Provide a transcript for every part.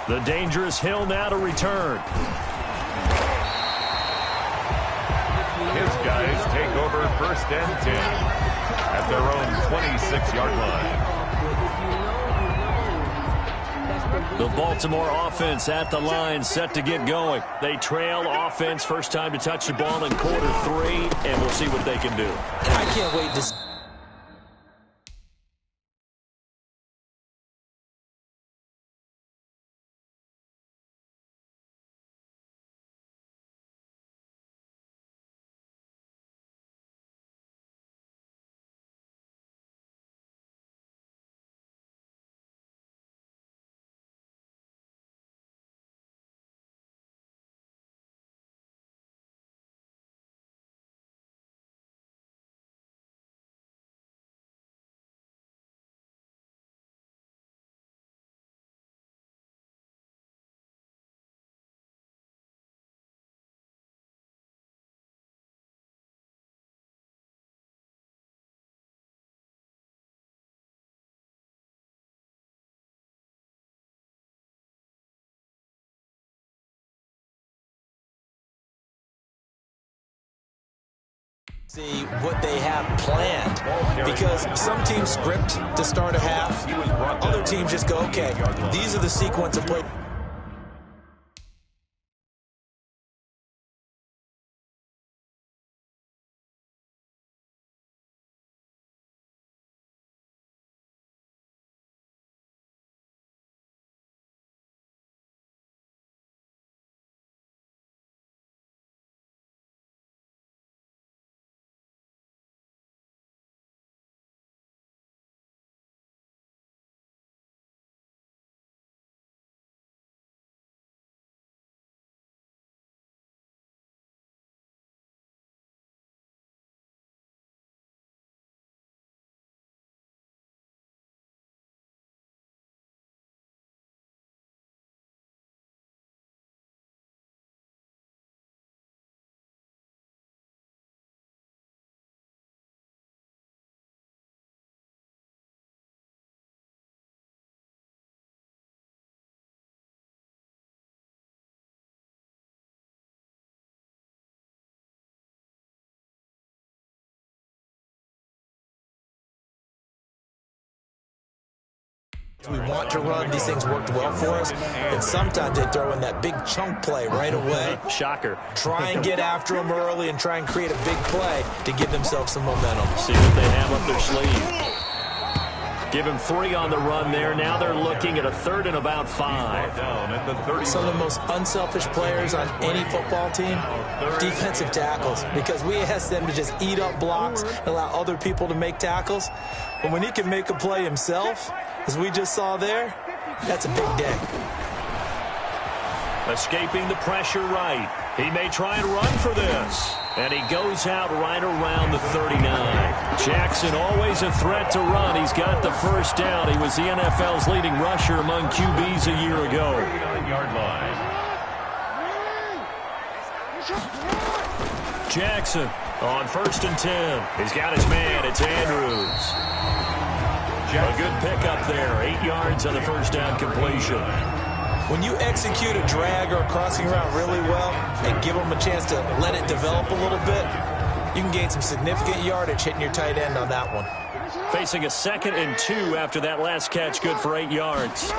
The dangerous Hill now to return. His guys take over 1st and 10 at their own 26-yard line. The Baltimore offense at the line, set to get going. They trail offense, first time to touch the ball in quarter 3, and we'll see what they can do. I can't wait to see. See what they have planned, because some teams script to start a half, other teams just go, okay, these are the sequence of plays. We want to run. These things worked well for us. And sometimes they throw in that big chunk play right away. Shocker. Try and get after them early and try and create a big play to give themselves some momentum. See what they have up their sleeve. Give him 3 on the run there. Now they're looking at a 3rd and about 5. Some of the most unselfish players on any football team, defensive tackles, because we ask them to just eat up blocks and allow other people to make tackles. But when he can make a play himself, as we just saw there, that's a big day. Escaping the pressure right. He may try and run for this. And he goes out right around the 39. Jackson always a threat to run. He's got the first down. He was the NFL's leading rusher among QBs a year ago. 39-yard line. Jackson on 1st and 10. He's got his man. It's Andrews. A good pickup there. 8 yards on the first down completion. When you execute a drag or a crossing route really well and give them a chance to let it develop a little bit, you can gain some significant yardage hitting your tight end on that one. Facing a 2nd and 2 after that last catch, good for 8 yards.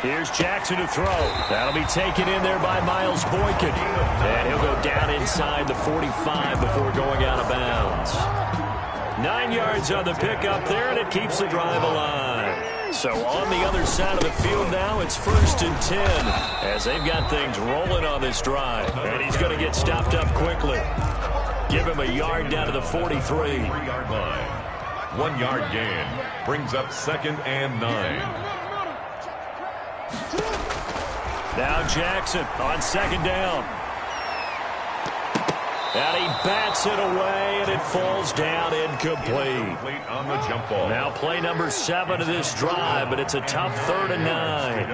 Here's Jackson to throw. That'll be taken in there by Miles Boykin. And he'll go down inside the 45 before going out of bounds. 9 yards on the pickup there, and it keeps the drive alive. So on the other side of the field now, it's 1st and 10 as they've got things rolling on this drive. And he's going to get stopped up quickly. Give him a yard down to the 43. 3-yard line. 1 yard gain brings up 2nd and 9. Now Jackson on 2nd down. And he bats it away, and it falls down incomplete. On the jump ball. Now play number 7 of this drive, but it's a tough 3rd and 9.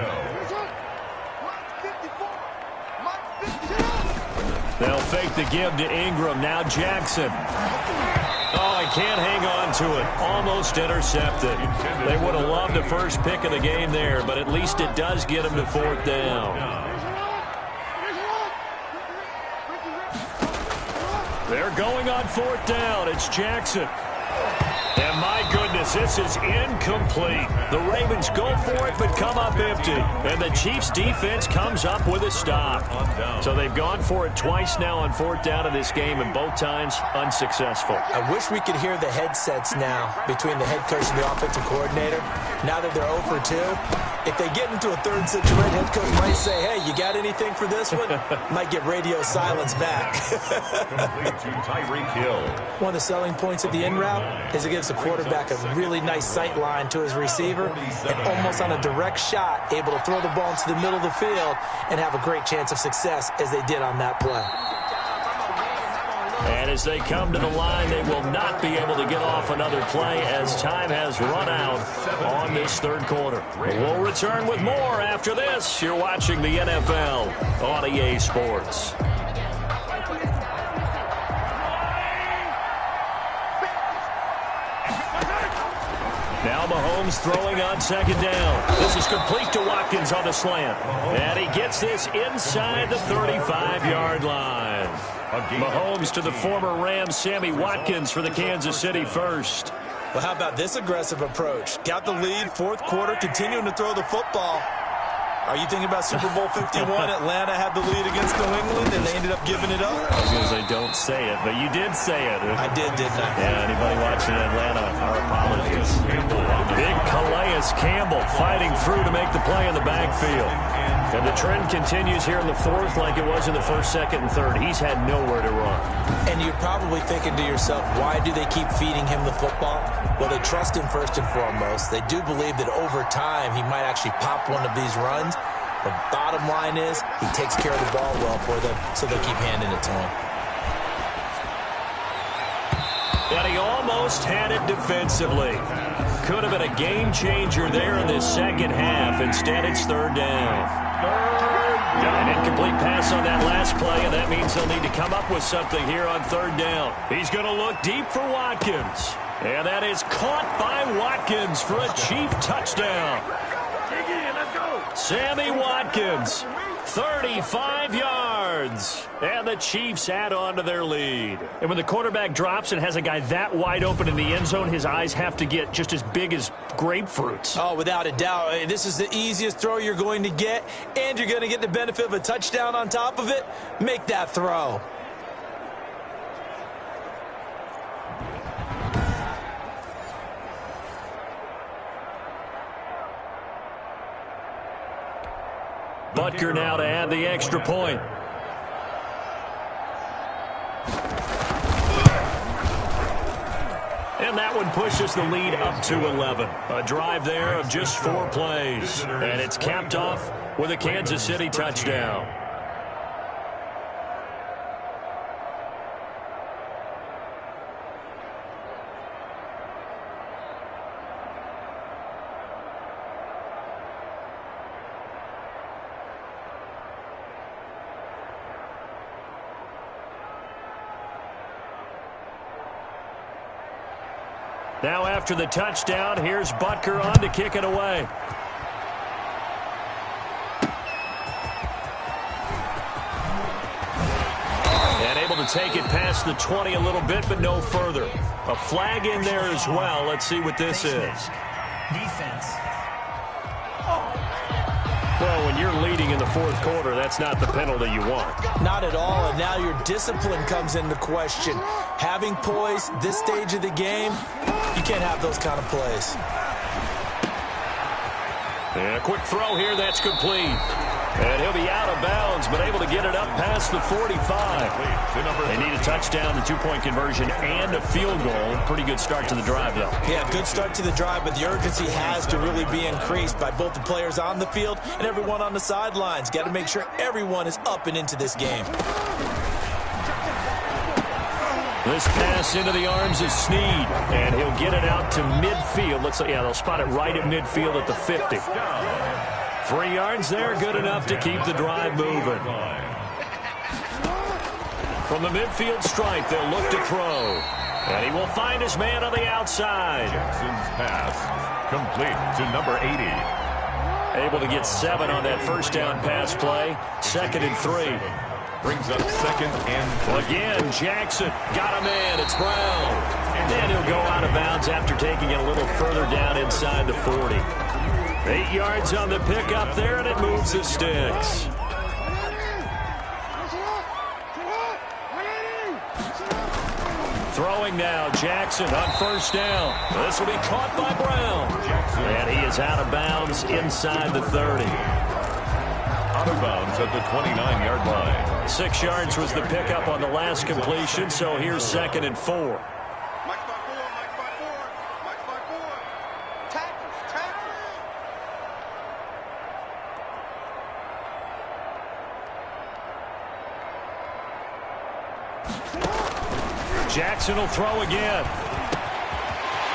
They'll fake the give to Ingram. Now Jackson. Oh, he can't hang on to it. Almost intercepted. They would have loved the first pick of the game there, but at least it does get them to 4th down. They're going on 4th down. It's Jackson. And my goodness, this is incomplete. The Ravens go for it, but come up empty. And the Chiefs' defense comes up with a stop. So they've gone for it twice now on 4th down in this game, and both times unsuccessful. I wish we could hear the headsets now between the head coach and the offensive coordinator. Now that they're 0 for 2, if they get into a third situation, head coach might say, hey, you got anything for this one? Might get radio silence back. One of the selling points of the in route is it gives the quarterback a really nice sight line to his receiver and almost on a direct shot able to throw the ball into the middle of the field and have a great chance of success as they did on that play. And as they come to the line, they will not be able to get off another play as time has run out on this 3rd quarter. We'll return with more after this. You're watching the NFL on EA Sports. Now Mahomes throwing on 2nd down. This is complete to Watkins on the slant. And he gets this inside the 35-yard line. Mahomes to the former Rams, Sammy Watkins for the Kansas City first. Well, how about this aggressive approach? Got the lead, 4th quarter, continuing to throw the football. Are you thinking about Super Bowl 51? Atlanta had the lead against New England, and they ended up giving it up? I was going to say, don't say it, but you did say it. I did, didn't I? Yeah, anybody watching Atlanta, our apologies. Big Calais Campbell fighting through to make the play in the backfield. And the trend continues here in the 4th like it was in the 1st, 2nd, and 3rd. He's had nowhere to run. And you're probably thinking to yourself, why do they keep feeding him the football? Well, they trust him first and foremost. They do believe that over time he might actually pop one of these runs. The bottom line is he takes care of the ball well for them, so they'll keep handing it to him. And he almost had it defensively. Could have been a game changer there in this 2nd half. Instead, it's 3rd down. An incomplete pass on that last play, and that means he'll need to come up with something here on 3rd down. He's going to look deep for Watkins. And that is caught by Watkins for a Chief touchdown. Sammy Watkins, 35 yards. And the Chiefs add on to their lead. And when the quarterback drops and has a guy that wide open in the end zone, his eyes have to get just as big as grapefruits. Oh, without a doubt. This is the easiest throw you're going to get, and you're going to get the benefit of a touchdown on top of it. Make that throw. Butker now to add the extra point. And that one pushes the lead up to 11. A drive there of just 4 plays. And it's capped off with a Kansas City touchdown. Now after the touchdown, here's Butker on to kick it away. And able to take it past the 20 a little bit, but no further. A flag in there as well. Let's see what this is. Defense. Well, when you're leading in the 4th quarter, that's not the penalty you want. Not at all, and now your discipline comes into question. Having poise this stage of the game, you can't have those kind of plays. And a quick throw here, that's complete. And he'll be out of bounds, but able to get it up past the 45. They need a touchdown, the 2-point conversion, and a field goal. Pretty good start to the drive, though. Yeah, good start to the drive, but the urgency has to really be increased by both the players on the field and everyone on the sidelines. Got to make sure everyone is up and into this game. This pass into the arms of Snead, and he'll get it out to midfield. Looks like, yeah, they'll spot it right at midfield at the 50. 3 yards there, good enough to keep the drive moving. From the midfield stripe, they'll look to throw. And he will find his man on the outside. Jackson's pass complete to number 80. Able to get 7 on that first down pass play. 2nd and 3. Brings up 2nd and 3. Again, Jackson got a man. It's Brown. And he'll go out of bounds after taking it a little further down inside the 40. 8 yards on the pickup there, and it moves the sticks. Throwing now, Jackson on first down. This will be caught by Brown. And he is out of bounds inside the 30. Out of bounds at the 29-yard line. 6 yards was the pickup on the last completion, so here's 2nd and 4. Jackson will throw again.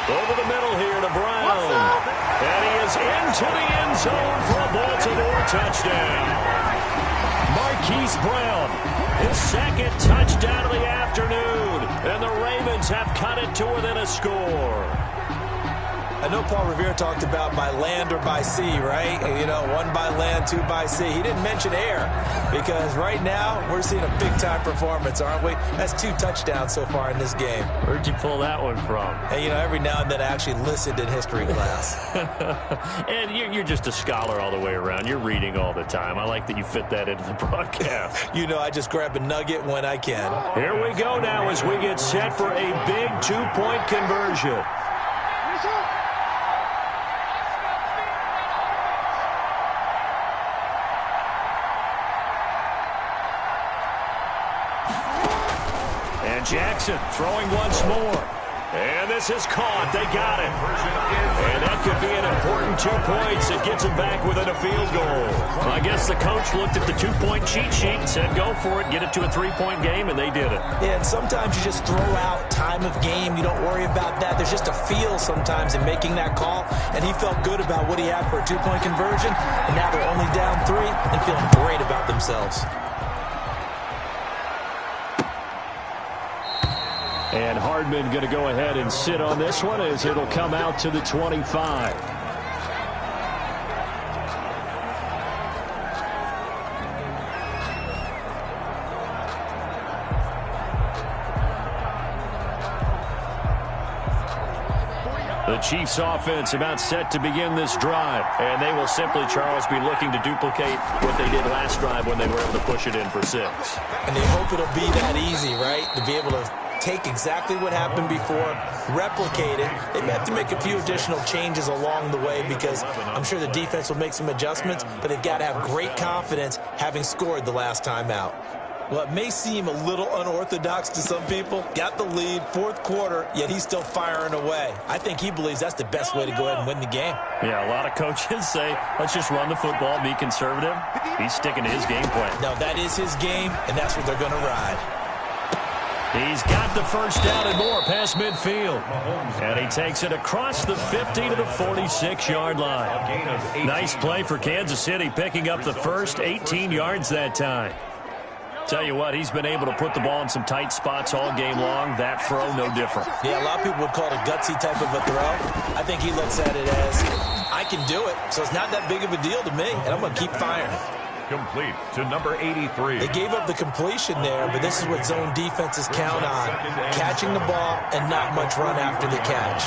Over the middle here to Brown. And he is into the end zone for a Baltimore touchdown. Marquise Brown, his 2nd touchdown of the afternoon. And the Ravens have cut it to within a score. I know Paul Revere talked about by land or by sea, right? You know, 1 by land, 2 by sea. He didn't mention air because right now we're seeing a big-time performance, aren't we? That's 2 touchdowns so far in this game. Where'd you pull that one from? And, you know, every now and then I actually listened in history class. And you're just a scholar all the way around. You're reading all the time. I like that you fit that into the broadcast. You know, I just grab a nugget when I can. Here we go now as we get set for a big 2-point conversion. Jackson throwing once more. And this is caught. They got it. And that could be an important 2 points. It gets them back within a field goal. I guess the coach looked at the 2-point cheat sheet and said, go for it, get it to a 3-point game, and they did it. Yeah, and sometimes you just throw out time of game. You don't worry about that. There's just a feel sometimes in making that call, and he felt good about what he had for a 2-point conversion, and now they're only down 3 and feeling great about themselves. And Hardman going to go ahead and sit on this one as it'll come out to the 25. The Chiefs offense about set to begin this drive. And they will simply, Charles, be looking to duplicate what they did last drive when they were able to push it in for 6. And they hope it'll be that easy, right? To be able to take exactly what happened before, replicate it. They may have to make a few additional changes along the way because I'm sure the defense will make some adjustments, but they've got to have great confidence having scored the last time out. Well, it may seem a little unorthodox to some people. Got the lead, 4th quarter, yet he's still firing away. I think he believes that's the best way to go ahead and win the game. Yeah, a lot of coaches say, let's just run the football, be conservative. He's sticking to his game plan. No, that is his game, and that's what they're going to ride. He's got the first down and more past midfield. And he takes it across the 50 to the 46-yard line. Nice play for Kansas City, picking up the first 18 yards that time. Tell you what, he's been able to put the ball in some tight spots all game long. That throw, no different. Yeah, a lot of people would call it a gutsy type of a throw. I think he looks at it as, I can do it, so it's not that big of a deal to me, and I'm going to keep firing. Complete to number 83. They gave up the completion there, but this is what zone defenses count on. Catching the ball and not much run after the catch.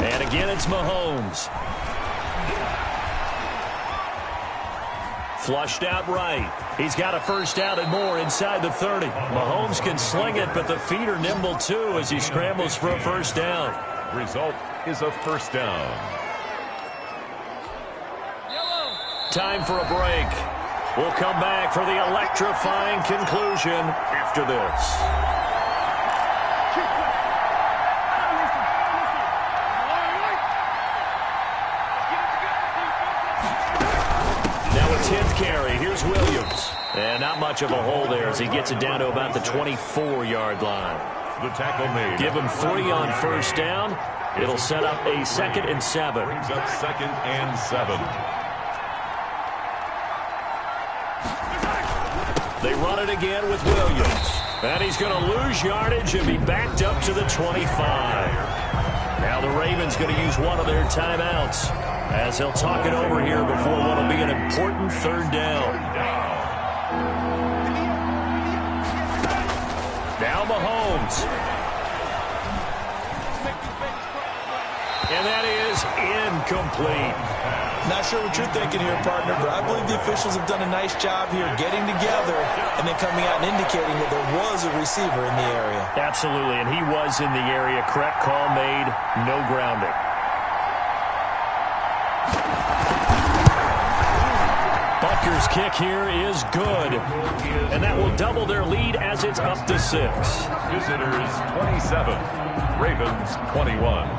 And again, it's Mahomes. Flushed out right. He's got a first down and more inside the 30. Mahomes can sling it, but the feet are nimble too as he scrambles for a first down. Result is a first down. Time for a break. We'll come back for the electrifying conclusion after this. Now a 10th carry. Here's Williams. And not much of a hole there as he gets it down to about the 24-yard line. The tackle made. Give him 3 on first down. It'll set up a 2nd and 7. Brings up 2nd and 7. They run it again with Williams. And he's going to lose yardage and be backed up to the 25. Now the Ravens going to use one of their timeouts as they'll talk it over here before what will be an important third down. Now Mahomes. And that is incomplete. Not sure what you're thinking here, partner, but I believe the officials have done a nice job here getting together and then coming out and indicating that there was a receiver in the area. Absolutely, and he was in the area. Correct call made, no grounding. Butker's kick here is good, and that will double their lead as it's up to 6. Visitors 27, Ravens 21.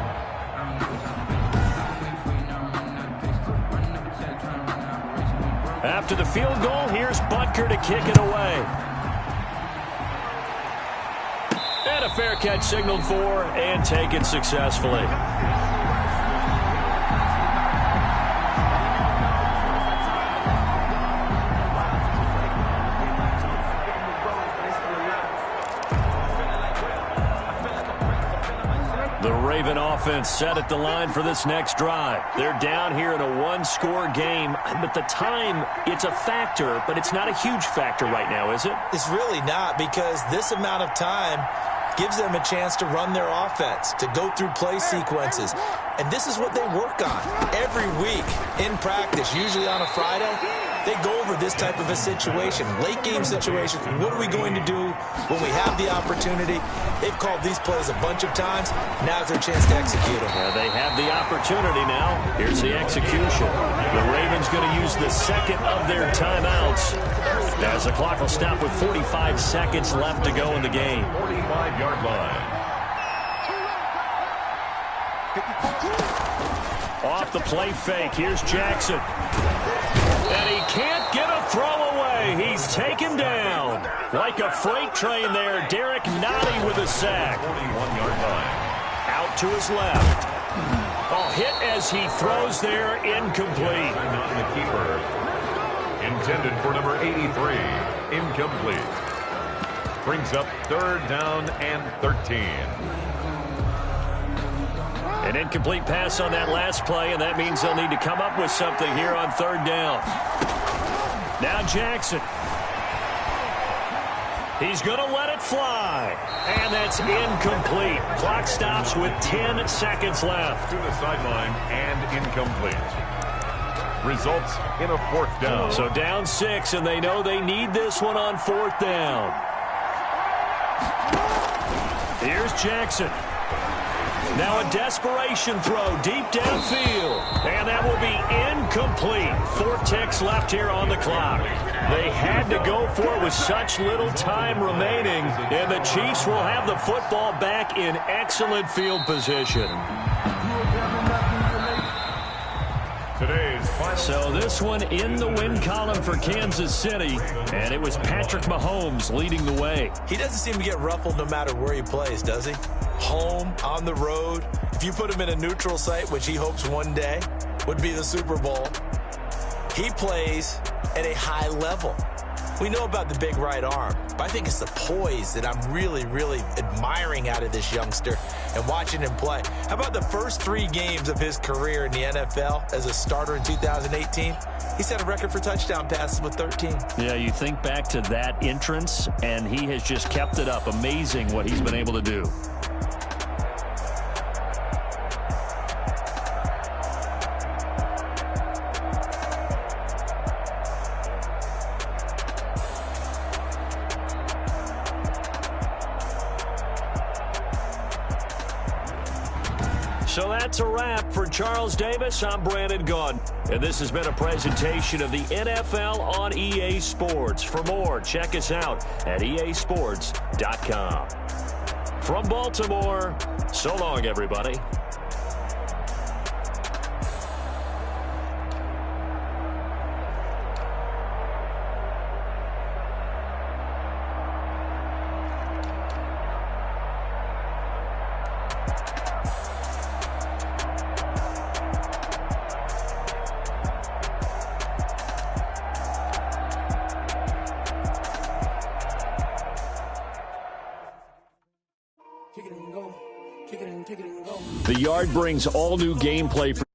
After the field goal, here's Butker to kick it away. And a fair catch signaled for and taken successfully. The Raven offense set at the line for this next drive. They're down here in a one-score game, but the time, it's a factor, but it's not a huge factor right now, is it? It's really not, because this amount of time gives them a chance to run their offense, to go through play sequences. And this is what they work on every week in practice, usually on a Friday. They go over this type of a situation, late game situation. What are we going to do when we have the opportunity? They've called these plays a bunch of times. Now's their chance to execute them. Yeah, they have the opportunity now. Here's the execution. The Ravens going to use the second of their timeouts as the clock will stop with 45 seconds left to go in the game. 45-yard line. Off the play fake, here's Jackson. And he can't get a throw away. He's taken down. Like a freight train there, Derek Nottie with a sack. 41-yard line. Out to his left. A hit as he throws there, incomplete. Not the keeper. Intended for number 83. Incomplete. Brings up third down and 13. An incomplete pass on that last play, and that means they'll need to come up with something here on third down. Now Jackson. He's going to let it fly. And that's incomplete. Clock stops with 10 seconds left. To the sideline and incomplete. Results in a fourth down. So down 6, and they know they need this one on fourth down. Here's Jackson. Now a desperation throw deep downfield. And that will be incomplete. 4 ticks left here on the clock. They had to go for it with such little time remaining. And the Chiefs will have the football back in excellent field position. So this one in the win column for Kansas City, and it was Patrick Mahomes leading the way. He doesn't seem to get ruffled no matter where he plays, does he? Home, on the road. If you put him in a neutral site, which he hopes one day would be the Super Bowl, he plays at a high level. We know about the big right arm, but I think it's the poise that I'm really, really admiring out of this youngster and watching him play. How about the first 3 games of his career in the NFL as a starter in 2018? He set a record for touchdown passes with 13. Yeah, you think back to that entrance, and he has just kept it up. Amazing what he's been able to do. So that's a wrap for Charles Davis. I'm Brandon Gaudin, and this has been a presentation of the NFL on EA Sports. For more, check us out at easports.com. From Baltimore, so long, everybody. The yard brings all new gameplay for